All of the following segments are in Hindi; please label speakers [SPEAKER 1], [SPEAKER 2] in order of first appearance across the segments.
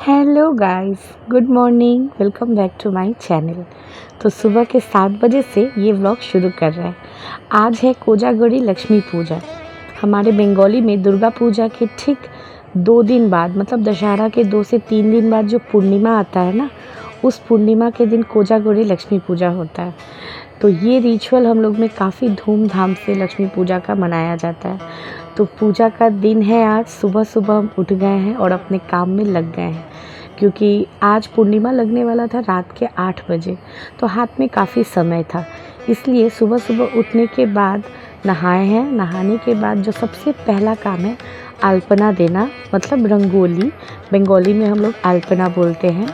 [SPEAKER 1] Hello guys, good morning. Welcome back to my channel. तो सुबह के 7 बजे से ये व्लॉग शुरू कर रहे हैं। आज है कोजागरी लक्ष्मी पूजा। हमारे बंगाली में दुर्गा पूजा के ठीक 2 दिन बाद, मतलब दशहरा के 2 से 3 दिन बाद जो पूर्णिमा आता है ना, उस पूर्णिमा के दिन कोजागरी लक्ष्मी पूजा होता है। तो ये रिचुअल हम लोग में काफ़ी धूमधाम से लक्ष्मी पूजा का मनाया जाता है। तो पूजा का दिन है आज। सुबह सुबह हम उठ गए हैं और अपने काम में लग गए हैं, क्योंकि आज पूर्णिमा लगने वाला था रात के 8 बजे। तो हाथ में काफ़ी समय था, इसलिए सुबह सुबह उठने के बाद नहाए हैं। नहाने के बाद जो सबसे पहला काम है, अल्पना देना, मतलब रंगोली। बंगाली में हम लोग अल्पना बोलते हैं।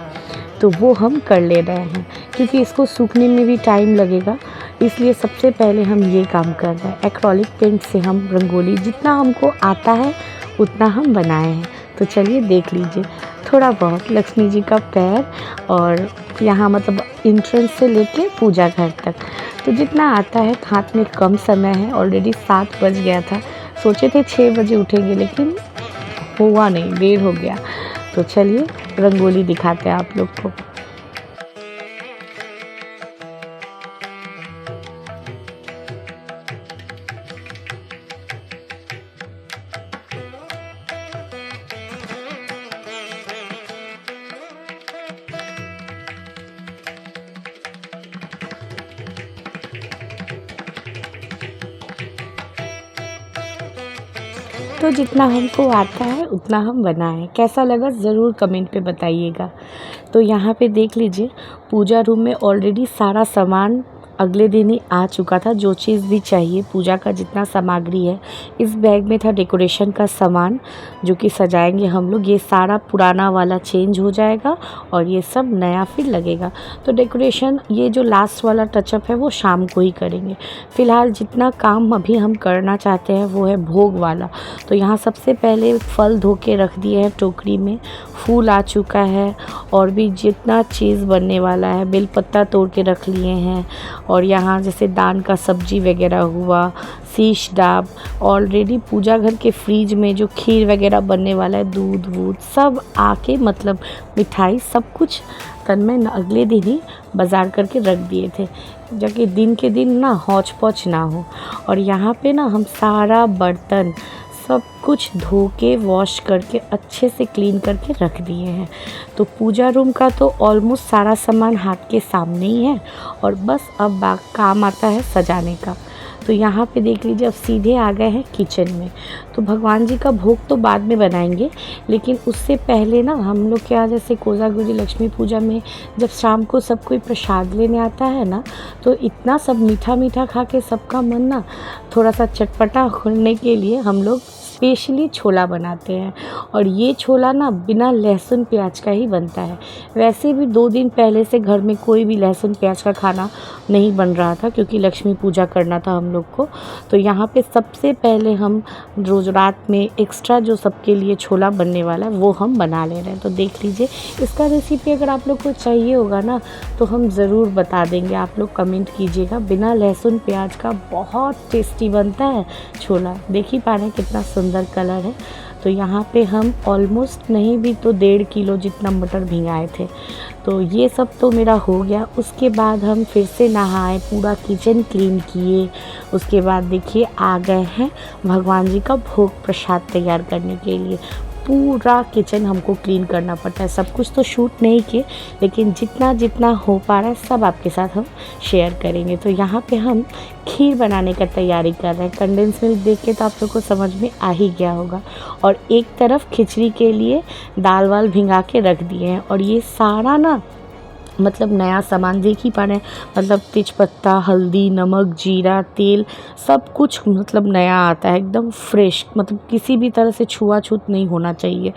[SPEAKER 1] तो वो हम कर ले रहे हैं, क्योंकि इसको सूखने में भी टाइम लगेगा, इसलिए सबसे पहले हम ये काम कर रहे हैं। एक्रेलिक पेंट से हम रंगोली जितना हमको आता है उतना हम बनाए हैं। तो चलिए देख लीजिए थोड़ा बहुत लक्ष्मी जी का पैर, और यहाँ मतलब एंट्रेंस से लेके पूजा घर तक। तो जितना आता है, हाथ में कम समय है। ऑलरेडी 7 बज गया था। सोचे थे 6 बजे उठेंगे, लेकिन हुआ नहीं, देर हो गया। तो चलिए रंगोली दिखाते हैं आप लोग को। तो जितना हमको आता है उतना हम बनाएं। कैसा लगा ज़रूर कमेंट पे बताइएगा। तो यहाँ पे देख लीजिए, पूजा रूम में ऑलरेडी सारा सामान अगले दिन ही आ चुका था। जो चीज़ भी चाहिए, पूजा का जितना सामग्री है, इस बैग में था डेकोरेशन का सामान जो कि सजाएंगे हम लोग। ये सारा पुराना वाला चेंज हो जाएगा और ये सब नया फिर लगेगा। तो डेकोरेशन, ये जो लास्ट वाला टचअप है, वो शाम को ही करेंगे। फ़िलहाल जितना काम अभी हम करना चाहते हैं वो है भोग वाला। तो यहाँ सबसे पहले फल धो के रख दिए हैं टोकरी में, फूल आ चुका है, और भी जितना चीज़ बनने वाला है, बेलपत्ता तोड़ के रख लिए हैं। और यहाँ जैसे दान का सब्जी वगैरह हुआ, शीश डाब, ऑलरेडी पूजा घर के फ्रीज में जो खीर वगैरह बनने वाला है, दूध वूध सब आके, मतलब मिठाई सब कुछ तन्मय अगले दिन ही बाज़ार करके रख दिए थे, जाकि दिन के दिन ना हौच पौच ना हो। और यहाँ पे ना हम सारा बर्तन सब कुछ धो के वॉश करके अच्छे से क्लीन करके रख दिए हैं। तो पूजा रूम का तो ऑलमोस्ट सारा सामान हाथ के सामने ही है, और बस अब काम आता है सजाने का। तो यहाँ पे देख लीजिए, अब सीधे आ गए हैं किचन में। तो भगवान जी का भोग तो बाद में बनाएंगे, लेकिन उससे पहले ना हम लोग क्या, जैसे कोजागरी लक्ष्मी पूजा में जब शाम को सब कोई प्रसाद लेने आता है ना, तो इतना सब मीठा मीठा खा के सबका मन ना थोड़ा सा चटपटा होने के लिए हम लोग स्पेशली छोला बनाते हैं। और ये छोला ना बिना लहसुन प्याज का ही बनता है। वैसे भी 2 दिन पहले से घर में कोई भी लहसुन प्याज का खाना नहीं बन रहा था, क्योंकि लक्ष्मी पूजा करना था हम लोग को। तो यहाँ पे सबसे पहले हम रोज़ रात में एक्स्ट्रा जो सबके लिए छोला बनने वाला है वो हम बना ले रहे हैं। तो देख लीजिए, इसका रेसिपी अगर आप लोग को चाहिए होगा ना, तो हम ज़रूर बता देंगे। आप लोग कमेंट कीजिएगा। बिना लहसुन प्याज का बहुत टेस्टी बनता है छोला। देख ही पा रहे हैं कितना सुंदर कलर है। तो यहाँ पे हम ऑलमोस्ट नहीं भी तो 1.5 किलो जितना मटर भिंगाए थे। तो ये सब तो मेरा हो गया। उसके बाद हम फिर से नहाए, पूरा किचन क्लीन किए। उसके बाद देखिए आ गए हैं भगवान जी का भोग प्रसाद तैयार करने के लिए। पूरा किचन हमको क्लीन करना पड़ता है। सब कुछ तो शूट नहीं किए, लेकिन जितना जितना हो पा रहा है सब आपके साथ हम शेयर करेंगे। तो यहाँ पे हम खीर बनाने का तैयारी कर रहे हैं। कंडेंस मिल्क देख के तो आप लोग को समझ में आ ही गया होगा। और एक तरफ खिचड़ी के लिए दाल वाल भिंगा के रख दिए हैं। और ये सारा ना, मतलब नया सामान देख ही पा रहे हैं, मतलब तेजपत्ता, हल्दी, नमक, जीरा, तेल, सब कुछ मतलब नया आता है, एकदम फ्रेश, मतलब किसी भी तरह से छुआछूत नहीं होना चाहिए।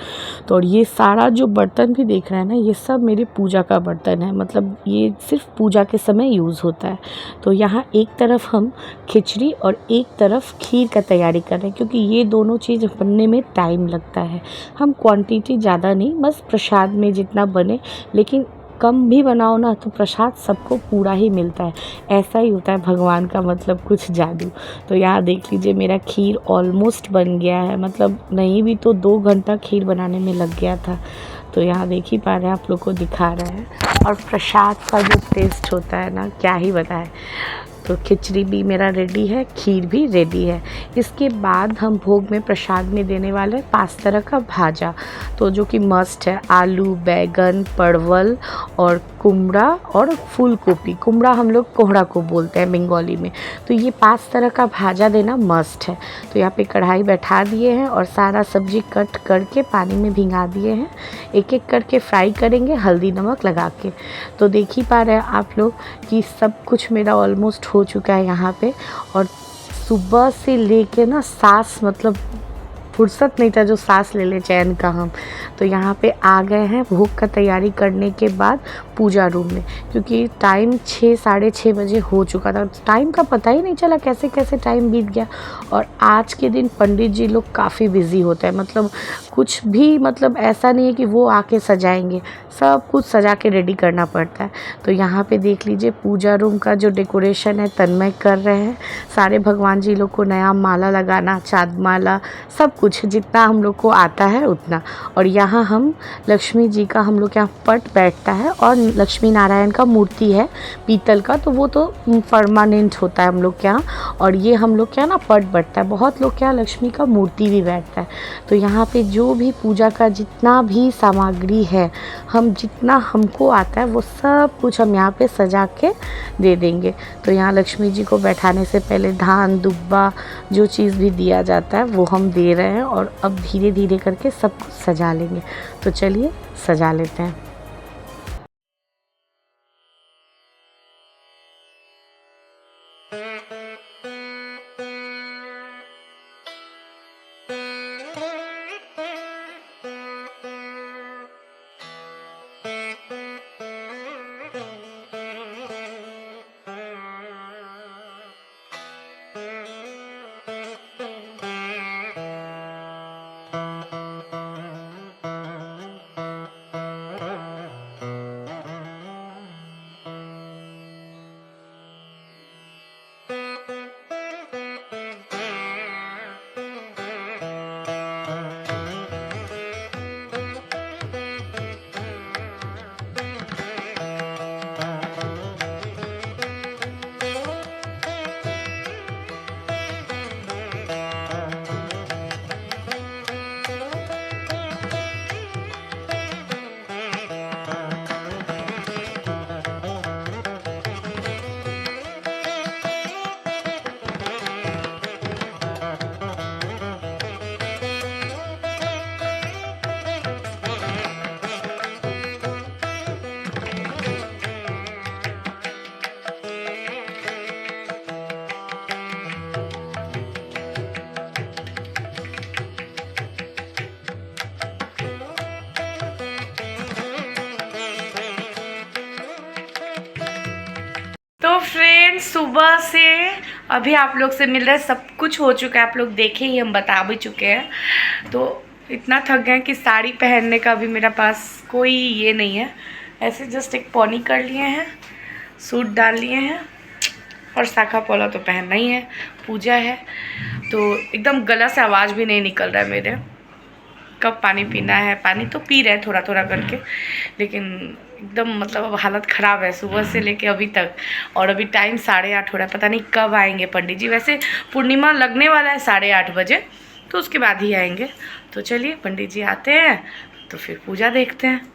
[SPEAKER 1] तो और ये सारा जो बर्तन भी देख रहे हैं ना, ये सब मेरे पूजा का बर्तन है, मतलब ये सिर्फ पूजा के समय यूज़ होता है। तो यहाँ एक तरफ हम खिचड़ी और एक तरफ खीर का तैयारी कर रहे हैं, क्योंकि ये दोनों चीज़ बनने में टाइम लगता है। हम क्वांटिटी ज़्यादा नहीं, बस प्रसाद में जितना बने, लेकिन कम भी बनाओ ना तो प्रसाद सबको पूरा ही मिलता है। ऐसा ही होता है भगवान का, मतलब कुछ जादू। तो यहाँ देख लीजिए, मेरा खीर ऑलमोस्ट बन गया है, मतलब नहीं भी तो 2 घंटा खीर बनाने में लग गया था। तो यहाँ देख ही पा रहे हैं, आप लोग को दिखा रहे हैं। और प्रसाद का जो टेस्ट होता है ना, क्या ही बताएं। तो खिचड़ी भी मेरा रेडी है, खीर भी रेडी है। इसके बाद हम भोग में प्रसाद में देने वाले 5 तरह का भाजा, तो जो कि मस्ट है। आलू, बैगन, परवल और कुमड़ा और फूल गोभी। कुमड़ा हम लोग कोहड़ा को बोलते हैं बंगाली में। तो ये 5 तरह का भाजा देना मस्ट है। तो यहाँ पे कढ़ाई बैठा दिए हैं और सारा सब्जी कट करके पानी में भिंगा दिए हैं। एक एक करके फ्राई करेंगे हल्दी नमक लगा के। तो देख ही पा रहे हैं आप लोग कि सब कुछ मेरा ऑलमोस्ट हो चुका है यहाँ पे। और सुबह से लेके ना सांस मतलब फुर्सत नहीं था जो सांस ले ले चैन का हम। तो यहाँ पे आ गए हैं भोग का तैयारी करने के बाद पूजा रूम में, क्योंकि टाइम 6 साढ़े 6 बजे हो चुका था। टाइम का पता ही नहीं चला कैसे कैसे टाइम बीत गया। और आज के दिन पंडित जी लोग काफ़ी बिजी होते हैं, मतलब कुछ भी मतलब ऐसा नहीं है कि वो आके सजाएंगे, सब कुछ सजा के रेडी करना पड़ता है। तो यहाँ पे देख लीजिए पूजा रूम का जो डेकोरेशन है तन्मय कर रहे हैं। सारे भगवान जी लोग को नया माला लगाना, चाँद माला, सब कुछ जितना हम लोग को आता है उतना। और यहाँ हम लक्ष्मी जी का हम लोग के यहाँ पट बैठता है और लक्ष्मी नारायण का मूर्ति है पीतल का, तो वो तो परमानेंट होता है हम लोग के यहाँ। और ये हम लोग के यहाँ ना पट बैठता है, बहुत लोग के यहाँ लक्ष्मी का मूर्ति भी बैठता है। तो यहाँ पे जो भी पूजा का जितना भी सामग्री है, हम जितना हमको आता है वो सब कुछ हम यहाँ पे सजा के दे देंगे। तो यहाँ लक्ष्मी जी को बैठाने से पहले धान दुब्बा जो चीज़ भी दिया जाता है वो हम दे रहे हैं। और अब धीरे धीरे करके सब कुछ सजा लेंगे। तो चलिए सजा लेते हैं। तो फ्रेंड्स सुबह से अभी आप लोग से मिल रहा है, सब कुछ हो चुका है, आप लोग देखे ही, हम बता भी चुके हैं। तो इतना थक गए कि साड़ी पहनने का भी मेरा पास कोई ये नहीं है। ऐसे जस्ट एक पौनी कर लिए हैं, सूट डाल लिए हैं और शाखा पौला तो पहनना ही है, पूजा है। तो एकदम गला से आवाज़ भी नहीं निकल रहा है मेरे। कब पानी पीना है, पानी तो पी रहे हैं थोड़ा थोड़ा करके, लेकिन एकदम मतलब अब हालत ख़राब है सुबह से लेके अभी तक। और अभी टाइम 8:30 हो रहा है, पता नहीं कब आएंगे पंडित जी। वैसे पूर्णिमा लगने वाला है 8:30 बजे, तो उसके बाद ही आएंगे। तो चलिए पंडित जी आते हैं तो फिर पूजा देखते हैं।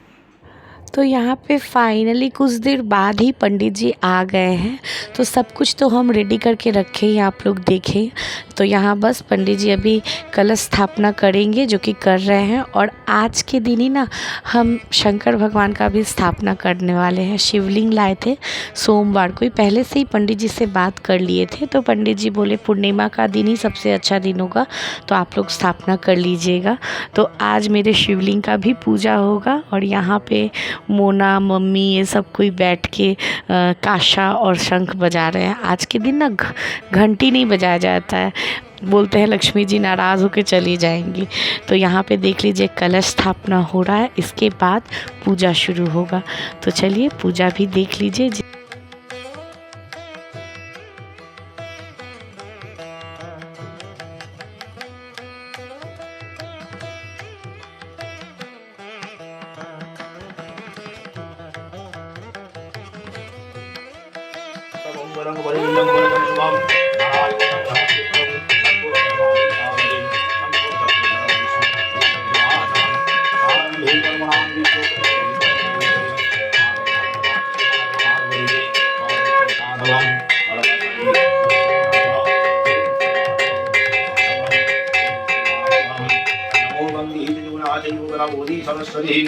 [SPEAKER 1] तो यहाँ पे फाइनली कुछ देर बाद ही पंडित जी आ गए हैं। तो सब कुछ तो हम रेडी करके रखे ही, आप लोग देखें। तो यहाँ बस पंडित जी अभी कलश स्थापना करेंगे, जो कि कर रहे हैं। और आज के दिन ही ना हम शंकर भगवान का भी स्थापना करने वाले हैं। शिवलिंग लाए थे सोमवार को ही, पहले से ही पंडित जी से बात कर लिए थे। तो पंडित जी बोले पूर्णिमा का दिन ही सबसे अच्छा दिन होगा, तो आप लोग स्थापना कर लीजिएगा। तो आज मेरे शिवलिंग का भी पूजा होगा। और यहाँ पे मोना मम्मी ये सब कोई बैठ के काशा और शंख बजा रहे हैं। आज के दिन ना घंटी नहीं बजाया जाता है, बोलते हैं लक्ष्मी जी नाराज़ होकर चली जाएंगी। तो यहाँ पे देख लीजिए कलश स्थापना हो रहा है, इसके बाद पूजा शुरू होगा। तो चलिए पूजा भी देख लीजिए।
[SPEAKER 2] सरस्वती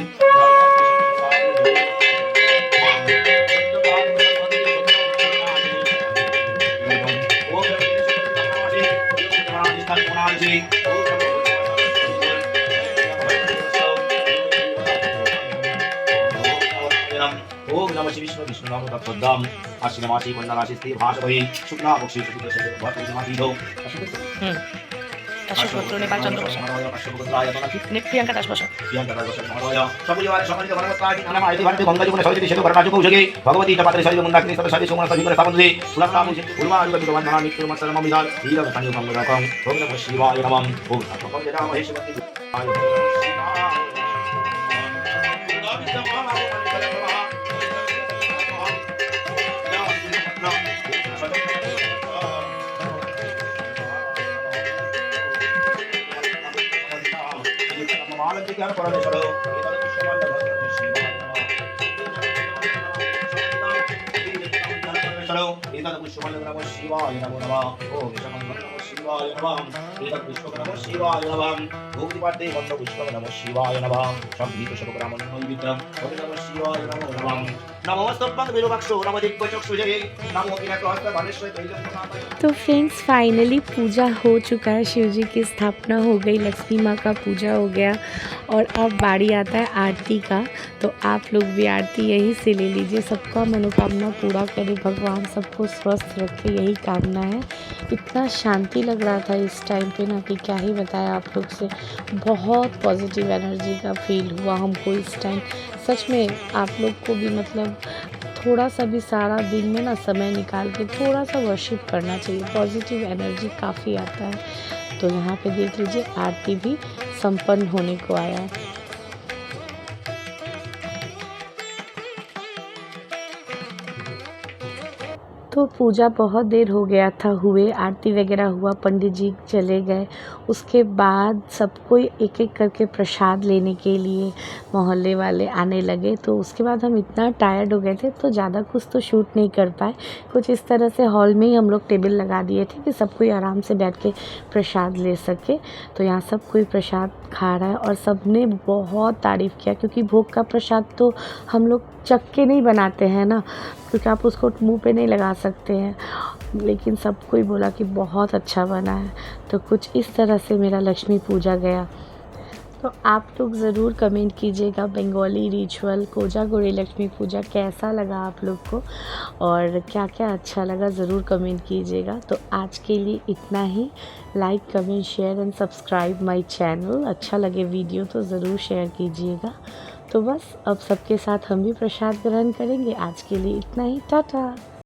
[SPEAKER 2] ओम नमः शिवाय विष्णु विष्णु नाम तत्पदम आश्विनमासी वंदनासी स्त्री भाषवै शुक्ला मुक्षी सुखी से भक्त समाधि दो
[SPEAKER 1] अशोक नेपाल चंद्र प्रियंका दास बसु
[SPEAKER 2] भगवती चपात्री शरीर मुंडाग्नि सद शरीर सुमन सजीव सामंत्री सुलभता मुझे उर्वा युग विद्वान महा नित्य मत्सर मम विदाल हीरा संयोग मंगलकं ओम नमः शिवाय नमः ओम तत्पदम जय महेश्वरी ज्ञान परमेश्वर शिवाय नमो नमः ओम शिवाय नमः एतत् पुष्पक नमः शिवाय नमः भोक्तिपाठे वंद पुष्पक नमः शिवाय नमः शब्दीत शतग्राम नैवेद्यं नमः शिवाय नमो नमः नमोस्तुभ्यं विरूपाक्षो नमो दिग्गजक्षुजये नमो किनकहस्त भानेश्वरी तैलम।
[SPEAKER 1] तो फ्रेंड्स फाइनली पूजा हो चुका है, शिव जी की स्थापना हो गई, लक्ष्मी माँ का पूजा हो गया और अब बारी आता है आरती का। तो आप लोग भी आरती यहीं से ले लीजिए। सबका मनोकामना पूरा करे भगवान, सबको स्वस्थ रखे, यही कामना है। इतना शांति लग रहा था इस टाइम पे ना कि क्या ही बताया आप लोग से। बहुत पॉजिटिव एनर्जी का फील हुआ हमको इस टाइम। सच में आप लोग को भी मतलब थोड़ा सा भी सारा दिन में ना समय निकाल के थोड़ा सा वर्शिप करना चाहिए, पॉजिटिव एनर्जी काफ़ी आता है। तो यहाँ पे देख लीजिए आरती भी संपन्न होने को आया है। तो पूजा बहुत देर हो गया था हुए, आरती वगैरह हुआ, पंडित जी चले गए। उसके बाद सबको एक एक करके प्रसाद लेने के लिए मोहल्ले वाले आने लगे। तो उसके बाद हम इतना टायर्ड हो गए थे तो ज़्यादा कुछ तो शूट नहीं कर पाए। कुछ इस तरह से हॉल में ही हम लोग टेबल लगा दिए थे कि सब कोई आराम से बैठ के प्रसाद ले सके। तो यहाँ सब कोई प्रसाद खा रहा है और सब ने बहुत तारीफ़ किया, क्योंकि भोग का प्रसाद तो हम लोग चख के नहीं बनाते हैं ना, क्योंकि आप उसको मुंह पे नहीं लगा सकते हैं। लेकिन सब कोई बोला कि बहुत अच्छा बना है। तो कुछ इस तरह से मेरा लक्ष्मी पूजा गया। तो आप लोग ज़रूर कमेंट कीजिएगा बंगाली रिचुअल कोजागुड़ी लक्ष्मी पूजा कैसा लगा आप लोग को, और क्या क्या अच्छा लगा ज़रूर कमेंट कीजिएगा। तो आज के लिए इतना ही। Like comment share and subscribe my channel. अच्छा लगे वीडियो तो ज़रूर शेयर कीजिएगा। तो बस अब सबके साथ हम भी प्रसाद ग्रहण करेंगे। आज के लिए इतना ही, टाटा।